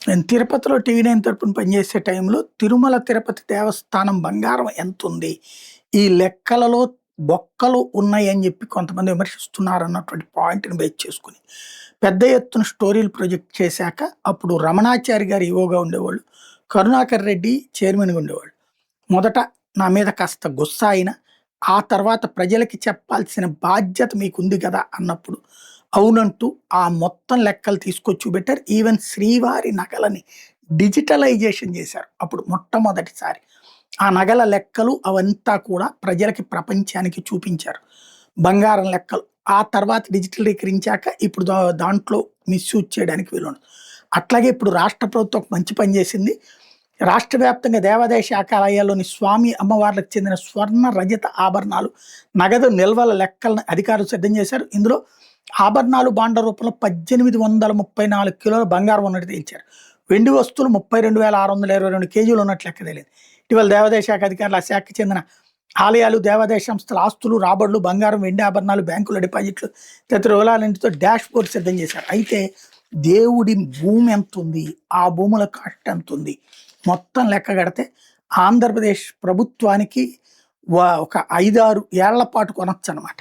నేను తిరుపతిలో టీవీ9 తరపున పనిచేసే టైంలో తిరుమల తిరుపతి దేవస్థానం బంగారం ఎంతుంది? ఈ లెక్కలలో బొక్కలు ఉన్నాయని జెప్పి కొంతమంది విమర్శిస్తున్నారన్నటువంటి పాయింట్‌ని బేస్ చేసుకొని, పెద్ద ఎత్తున స్టోరీలు ప్రొజెక్ట్ చేశాక అప్పుడు రమణాచారి గారు ఈవోగా ఉండేవాళ్ళు. కరుణాకర్ రెడ్డి చైర్మన్‌గా ఉండేవాళ్ళు. మొదట నా మీద కాస్త గుస్సా అయినా, ఆ తర్వాత ప్రజలకి చెప్పాల్సిన బాధ్యత మీకుంది గదా! అన్నప్పుడు అవునంటూ ఆ మొత్తం లెక్కలు తీసుకొచ్చి చూపెట్టారు. ఈవెన్ శ్రీవారి నగలని డిజిటలైజేషన్ చేశారు. అప్పుడు మొట్టమొదటిసారి. ఆ నగల లెక్కలు అవంతా కూడా ప్రజలకి, ప్రపంచానికి చూపించారు. బంగారం లెక్కలు. ఆ తర్వాత డిజిటలీకరించాక ఇప్పుడు దాంట్లో మిస్‌యూజ్ చేయడానికి వీలుండదు. అట్లాగే ఇప్పుడు రాష్ట్ర ప్రభుత్వం ఒక మంచి పని చేసింది. రాష్ట్ర వ్యాప్తంగా దేవాదాయ శాఖాలయాల్లోని స్వామి, అమ్మవార్లకు చెందిన స్వర్ణ, రజత ఆభరణాలు, నగదు నిల్వల లెక్కలను అధికారులు సిద్ధం చేశారు. ఇందులో ఆభరణాలు బాండ్ల రూపంలో 1834 కిలోల బంగారం ఉన్నట్టు తేల్చారు. వెండి వస్తువులు 32,622 కేజీలు ఉన్నట్లు లెక్క తేలింది. ఇటీవల దేవాదాయ శాఖ అధికారులు ఆ శాఖకు చెందిన ఆలయాలు, దేవాదాయ సంస్థల ఆస్తులు, రాబడులు, బంగారం, వెండి ఆభరణాలు, బ్యాంకుల డిపాజిట్లు తదితర వివరాలన్నింటితో డాష్ బోర్డ్ సిద్ధం చేశారు. అయితే దేవుడి భూమి ఎంతుంది? ఆ భూముల కాస్ట్ ఎంతుంది? మొత్తం లెక్క కడితే ఆంధ్రప్రదేశ్ ప్రభుత్వానికి ఒక 5, 6 ఏళ్ల పాటు కొనొచ్చనమాట.